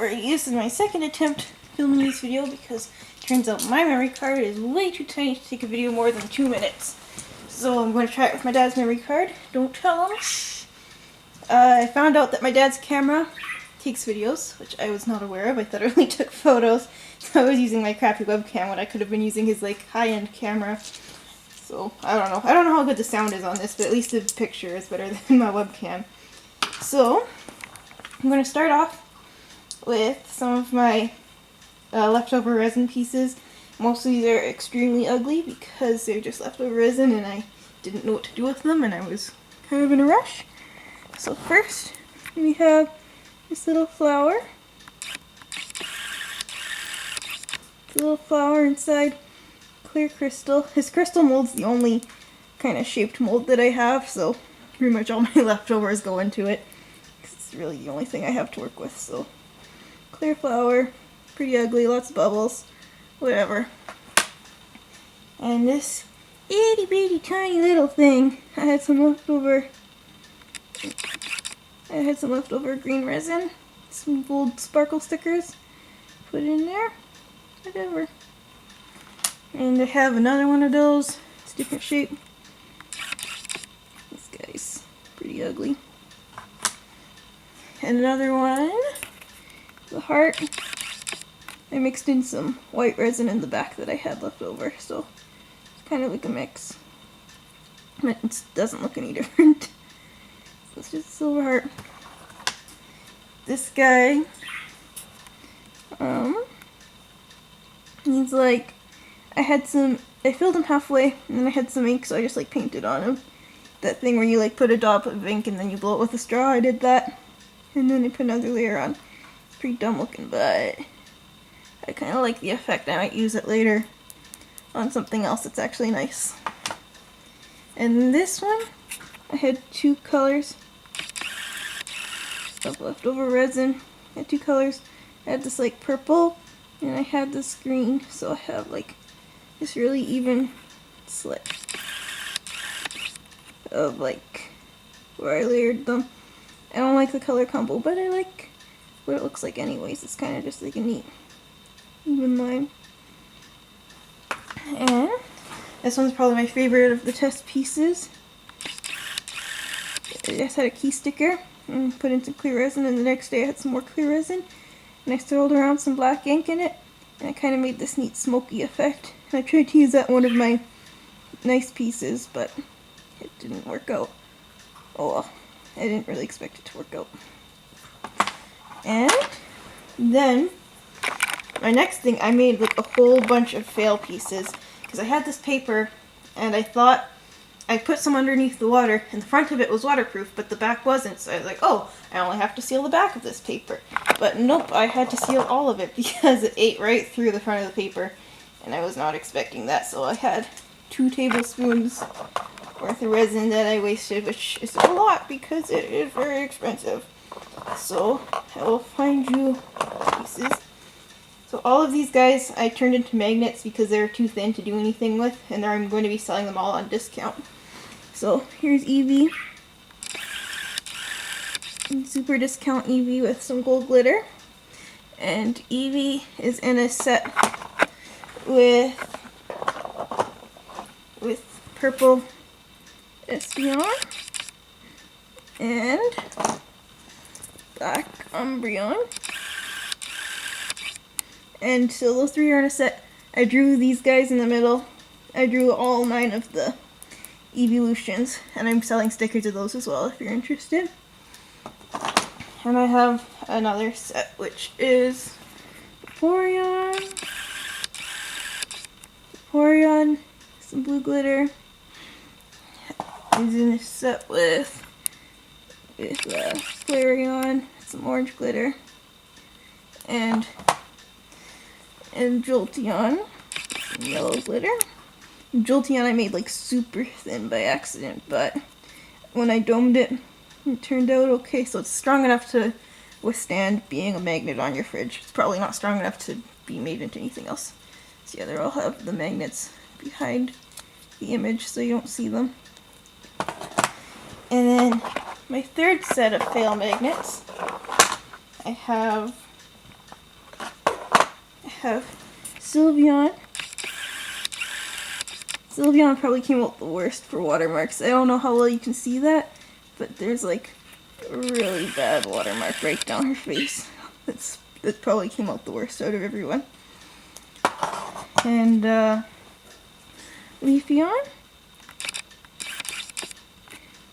Alrighty, this is my second attempt filming this video because it turns out my memory card is way too tiny to take a video more than 2 minutes. So I'm going to try it with my dad's memory card. Don't tell him. I found out that my dad's camera takes videos, which I was not aware of. I thought it only took photos. So I was using my crappy webcam when I could have been using his like high-end camera. So I don't know. I don't know how good the sound is on this, but at least the picture is better than my webcam. So I'm going to start off with some of my leftover resin pieces. Most of these are extremely ugly because they're just leftover resin and I didn't know what to do with them and I was kind of in a rush. So first we have this little flower. It's a little flower inside clear crystal. His crystal mold's the only kind of shaped mold that I have, so pretty much all my leftovers go into it. It's really the only thing I have to work with, so clear flower, pretty ugly, lots of bubbles, whatever. And this itty bitty tiny little thing, I had some leftover green resin, some gold sparkle stickers, put in there, whatever. And I have another one of those, it's a different shape. This guy's pretty ugly. And another one, the heart. I mixed in some white resin in the back that I had left over, so it's kind of like a mix. But it doesn't look any different. So it's just a silver heart. This guy, he's like, I filled him halfway, and then I had some ink, so I just like painted on him. That thing where you like put a dot of ink and then you blow it with a straw, I did that. And then I put another layer on. It's pretty dumb looking, but I kind of like the effect. I might use it later on something else that's actually nice. And this one, I had 2 colors of leftover resin. I had 2 colors. I had this like purple, and I had this green, so I have like this really even slit of like where I layered them. I don't like the color combo, but I like what it looks like anyways. It's kind of just like a neat even line. And this one's probably my favorite of the test pieces. I just had a key sticker and put in some clear resin, and the next day I had some more clear resin and I swirled around some black ink in it, and I kind of made this neat smoky effect. And I tried to use that one of my nice pieces, but it didn't work out. Oh well. I didn't really expect it to work out. And then my next thing, I made like a whole bunch of fail pieces because I had this paper and I thought I put some underneath the water and the front of it was waterproof but the back wasn't, so I was like, oh, I only have to seal the back of this paper. But nope, I had to seal all of it because it ate right through the front of the paper and I was not expecting that, so I had 2 tablespoons worth of resin that I wasted, which is a lot because it is very expensive. So I will find you pieces. So all of these guys I turned into magnets because they're too thin to do anything with, and I'm going to be selling them all on discount. So here's Eevee. Super discount Eevee with some gold glitter. And Eevee is in a set with purple Espeon and black Umbreon. And so those 3 are in a set. I drew these guys in the middle. I drew all 9 of the evolutions, and I'm selling stickers of those as well if you're interested. And I have another set which is Vaporeon, some blue glitter. He's in a set with Flareon, some orange glitter, and Jolteon, some yellow glitter. Jolteon I made like super thin by accident, but when I domed it, it turned out okay. So it's strong enough to withstand being a magnet on your fridge. It's probably not strong enough to be made into anything else. So yeah, they'll have the magnets behind the image so you don't see them. And then my third set of fail magnets, I have have Sylveon. Sylveon probably came out the worst for watermarks. I don't know how well you can see that, but there's like a really bad watermark right down her face. That probably came out the worst out of everyone. And Leafeon.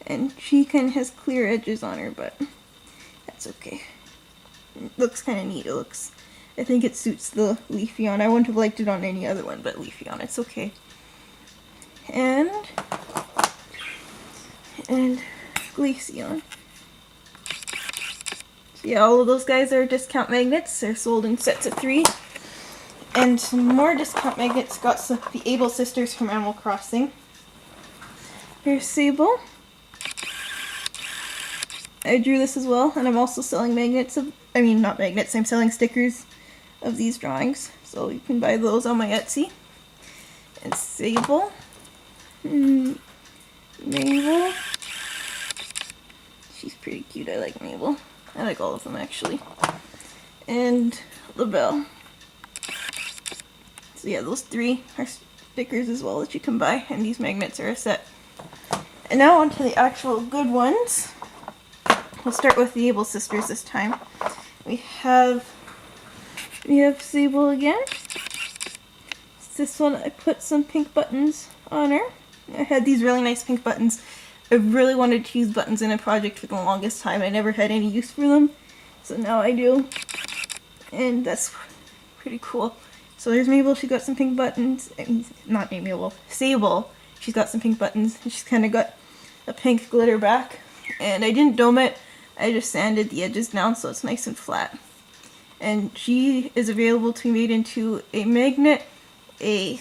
And she kind of has clear edges on her, but that's okay. It looks kind of neat. I think it suits the Leafeon. I wouldn't have liked it on any other one, but Leafeon, it's okay. And Glaceon. So yeah, all of those guys are discount magnets. They're sold in sets of 3. And some more discount magnets got the Able sisters from Animal Crossing. Here's Sable. I drew this as well, and I'm also selling not magnets, I'm selling stickers of these drawings. So you can buy those on my Etsy. And Sable. Mabel. She's pretty cute. I like Mabel. I like all of them actually. And LaBelle. So yeah, those 3 are stickers as well that you can buy, and these magnets are a set. And now on to the actual good ones. We'll start with the Able sisters this time. We have Sable again. This one I put some pink buttons on her. I had these really nice pink buttons. I really wanted to use buttons in a project for the longest time. I never had any use for them, so now I do. And that's pretty cool. So there's Mabel, she got some pink buttons. Not Mabel, Sable. She's got some pink buttons, and she's kind of got a pink glitter back. And I didn't dome it, I just sanded the edges down so it's nice and flat. And she is available to be made into a magnet, a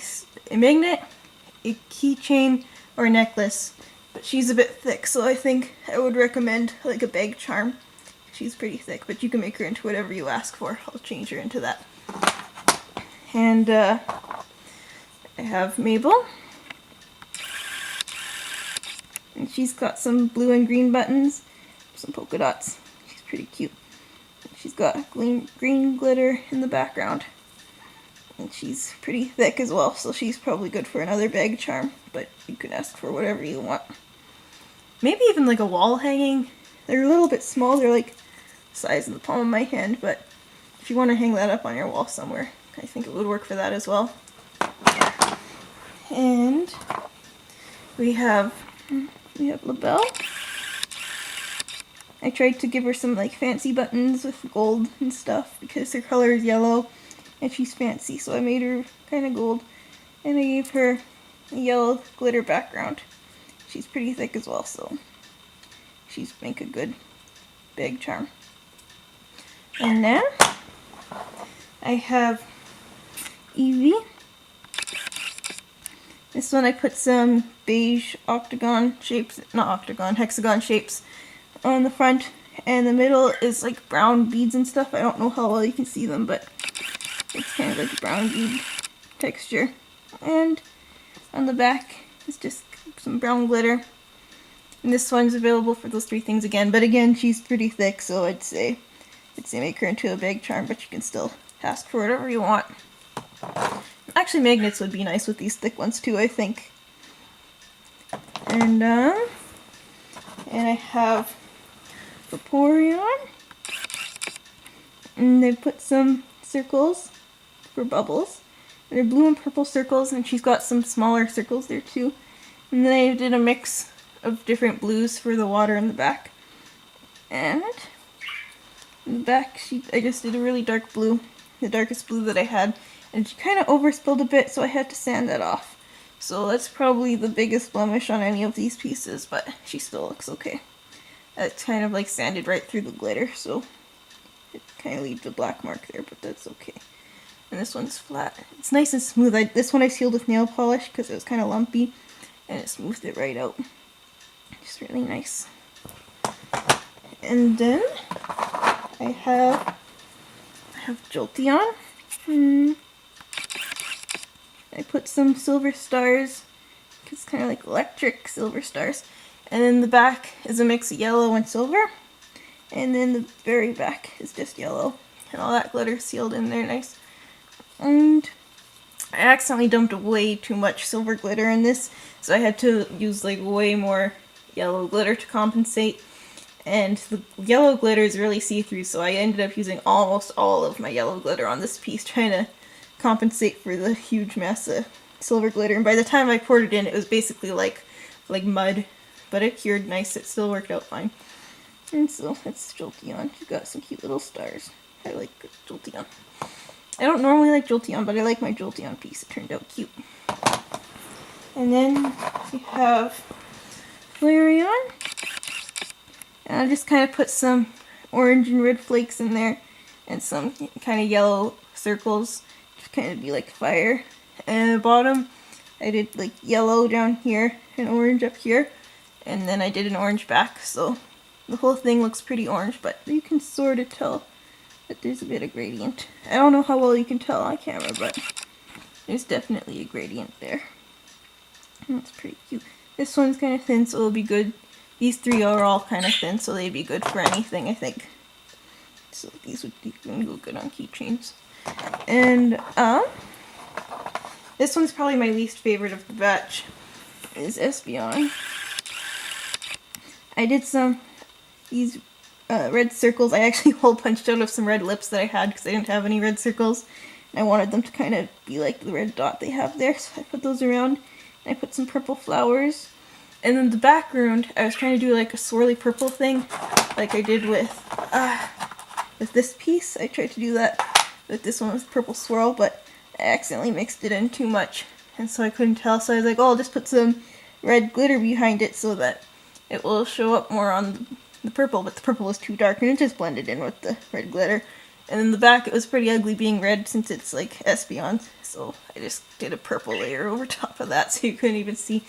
keychain, or a necklace. But she's a bit thick, so I think I would recommend like a bag charm. She's pretty thick, but you can make her into whatever you ask for. I'll change her into that. And I have Mabel. And she's got some blue and green buttons, some polka dots. She's pretty cute. She's got green glitter in the background. And she's pretty thick as well, so she's probably good for another bag charm, but you can ask for whatever you want. Maybe even like a wall hanging. They're a little bit small, they're like the size of the palm of my hand, but if you want to hang that up on your wall somewhere, I think it would work for that as well. And we have LaBelle. I tried to give her some like fancy buttons with gold and stuff because her color is yellow and she's fancy, so I made her kind of gold, and I gave her a yellow glitter background. She's pretty thick as well, so she's make a good big charm. And then I have Eevee. This one I put some beige hexagon shapes on the front, and the middle is like brown beads and stuff. I don't know how well you can see them, but it's kind of like brown bead texture. And on the back is just some brown glitter. And this one's available for those 3 things again, but again, she's pretty thick, so I'd say make her into a bag charm, but you can still ask for whatever you want. Actually, magnets would be nice with these thick ones too, I think. And I have Vaporeon, and they put some circles for bubbles. They're blue and purple circles, and she's got some smaller circles there too. And then I did a mix of different blues for the water in the back. And in the back, I just did a really dark blue, the darkest blue that I had, and she kind of overspilled a bit, so I had to sand that off. So that's probably the biggest blemish on any of these pieces, but she still looks okay. It's kind of like sanded right through the glitter, so it kind of leaves a black mark there, but that's okay. And this one's flat. It's nice and smooth. This one I sealed with nail polish because it was kind of lumpy, and it smoothed it right out. Just really nice. And then I have Jolteon. I put some silver stars, it's kind of like electric silver stars. And then the back is a mix of yellow and silver. And then the very back is just yellow. And all that glitter sealed in there nice. And I accidentally dumped way too much silver glitter in this, so I had to use like way more yellow glitter to compensate. And the yellow glitter is really see-through, so I ended up using almost all of my yellow glitter on this piece, trying to compensate for the huge mess of silver glitter. And by the time I poured it in, it was basically like mud, but it cured nice. It still worked out fine. And so that's Jolteon. She's got some cute little stars. I like Jolteon. I don't normally like Jolteon, but I like my Jolteon piece. It turned out cute. And then we have Flareon. And I just kind of put some orange and red flakes in there and some kind of yellow circles to kind of be like fire. And at the bottom, I did like yellow down here and orange up here. And then I did an orange back, so the whole thing looks pretty orange, but you can sort of tell that there's a bit of gradient. I don't know how well you can tell on camera, but there's definitely a gradient there. And that's pretty cute. This one's kind of thin, so it'll be good. These three are all kind of thin, so they'd be good for anything, I think. So these would go good on keychains. And this one's probably my least favorite of the batch, is Espeon. I did these red circles. I actually hole punched out of some red lips that I had because I didn't have any red circles. And I wanted them to kind of be like the red dot they have there, so I put those around. And I put some purple flowers. And then the background, I was trying to do like a swirly purple thing, like I did with this piece. I tried to do that with this one with purple swirl, but I accidentally mixed it in too much, and so I couldn't tell. So I was like, oh, I'll just put some red glitter behind it so that it will show up more on the purple, but the purple was too dark, and it just blended in with the red glitter. And in the back, it was pretty ugly being red since it's like Espeon, so I just did a purple layer over top of that so you couldn't even see.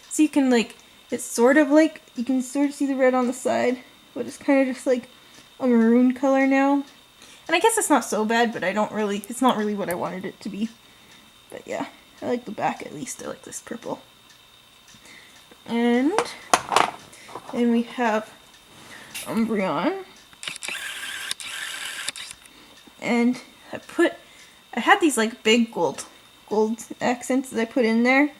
So you can like, it's sort of like, you can sort of see the red on the side, but it's kind of just like a maroon color now. And I guess it's not so bad, but it's not really what I wanted it to be. But yeah, I like the back at least. I like this purple. And then we have Umbreon. And I had these like big gold accents that I put in there.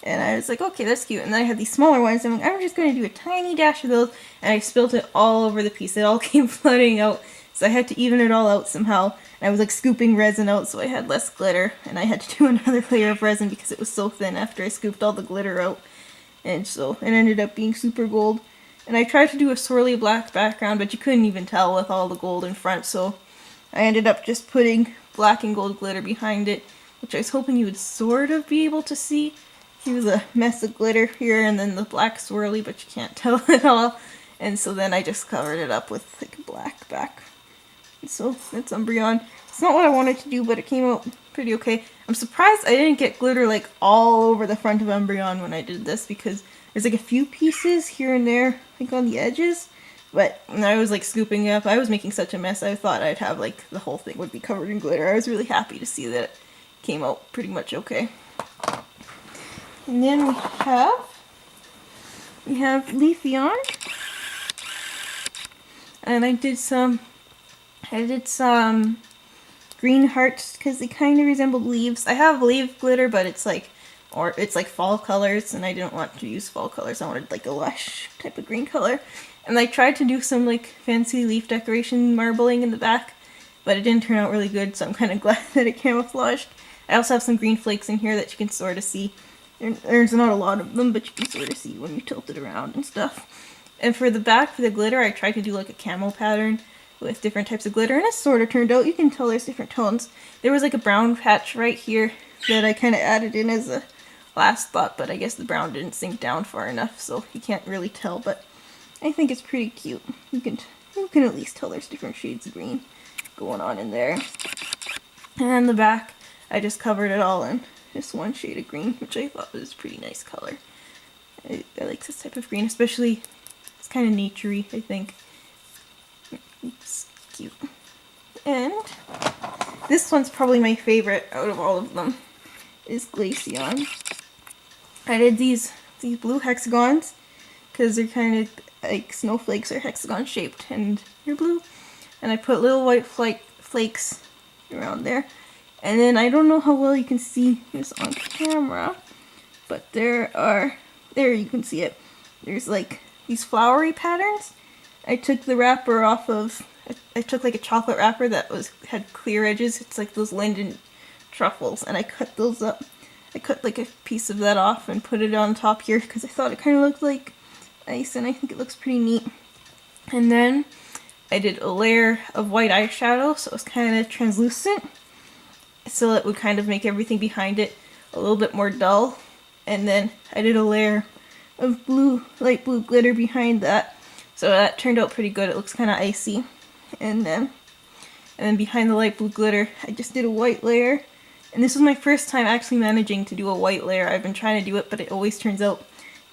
And I was like, okay, that's cute. And then I had these smaller ones. And I'm just going to do a tiny dash of those. And I spilled it all over the piece. It all came flooding out. So I had to even it all out somehow. And I was like scooping resin out so I had less glitter. And I had to do another layer of resin because it was so thin after I scooped all the glitter out. And so it ended up being super gold. And I tried to do a swirly black background, but you couldn't even tell with all the gold in front. So I ended up just putting black and gold glitter behind it, which I was hoping you would sort of be able to see. Here's a mess of glitter here, and then the black swirly, but you can't tell at all. And so then I just covered it up with like a black back. And so that's Umbreon. It's not what I wanted to do, but it came out pretty okay. I'm surprised I didn't get glitter like all over the front of Umbreon when I did this, because there's like a few pieces here and there, like on the edges. But when I was like scooping it up, I was making such a mess, I thought I'd have like the whole thing would be covered in glitter. I was really happy to see that it came out pretty much okay. And then we have Leafeon. And I did some green hearts because they kind of resembled leaves. I have leaf glitter, but it's like fall colors, and I didn't want to use fall colors. I wanted like a lush type of green color. And I tried to do some like fancy leaf decoration marbling in the back, but it didn't turn out really good, so I'm kind of glad that it camouflaged. I also have some green flakes in here that you can sort of see. There's not a lot of them, but you can sort of see when you tilt it around and stuff. And for the back, for the glitter, I tried to do like a camo pattern with different types of glitter, and it sort of turned out. You can tell there's different tones. There was like a brown patch right here that I kind of added in as a last thought, but I guess the brown didn't sink down far enough, so you can't really tell, but I think it's pretty cute. You can at least tell there's different shades of green going on in there. And the back, I just covered it all in this one shade of green, which I thought was a pretty nice color. I like this type of green, especially, it's kind of naturey, I think. It's cute. And this one's probably my favorite out of all of them, is Glaceon. I did these blue hexagons, because they're kind of like snowflakes are hexagon shaped, and they're blue. And I put little white flakes around there. And then I don't know how well you can see this on camera, but there you can see it. There's like these flowery patterns. I took the wrapper off of, I took like a chocolate wrapper that had clear edges. It's like those linden truffles, and I cut those up. I cut like a piece of that off and put it on top here because I thought it kind of looked like ice, and I think it looks pretty neat. And then I did a layer of white eyeshadow, so it was kind of translucent, so it would kind of make everything behind it a little bit more dull. And then I did a layer of light blue glitter behind that, so that turned out pretty good. It looks kind of icy. And then behind the light blue glitter, I just did a white layer. And this was my first time actually managing to do a white layer. I've been trying to do it, but it always turns out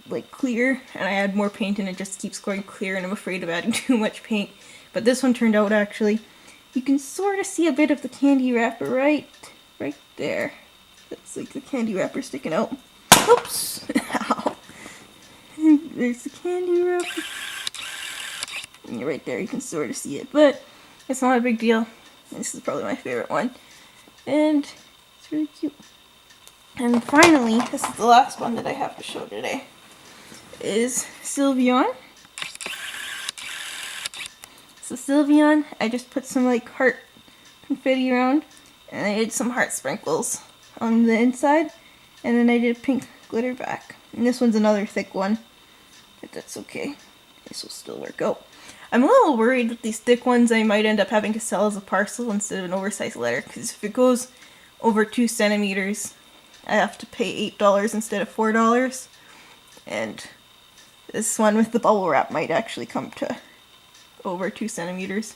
like clear, and I add more paint and it just keeps going clear, and I'm afraid of adding too much paint. But this one turned out actually, you can sort of see a bit of the candy wrapper right there. That's like the candy wrapper sticking out. Oops! Ow. There's the candy wrapper. And right there, you can sort of see it, but it's not a big deal. This is probably my favorite one. And it's really cute. And finally, this is the last one that I have to show today, is Sylveon. So Sylveon, I just put some like heart confetti around, and I did some heart sprinkles on the inside, and then I did pink glitter back. And this one's another thick one, but that's okay. This will still work out. I'm a little worried that these thick ones I might end up having to sell as a parcel instead of an oversized letter, because if it goes over 2 centimeters, I have to pay $8 instead of $4. And this one with the bubble wrap might actually come to over 2 centimeters,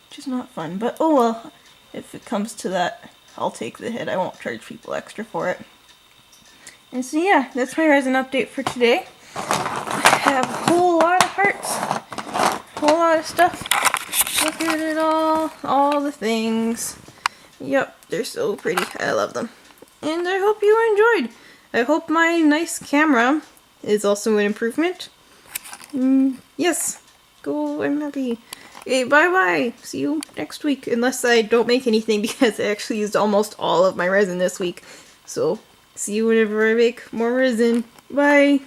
which is not fun. But oh well, if it comes to that, I'll take the hit. I won't charge people extra for it. And so yeah, that's my resin update for today. I have a whole lot of hearts, a whole lot of stuff. Look at it all the things. Yep, they're so pretty. I love them. And I hope you enjoyed. I hope my nice camera is also an improvement. Yes, go, I'm happy. Okay, bye-bye. See you next week. Unless I don't make anything, because I actually used almost all of my resin this week. So, see you whenever I make more resin. Bye.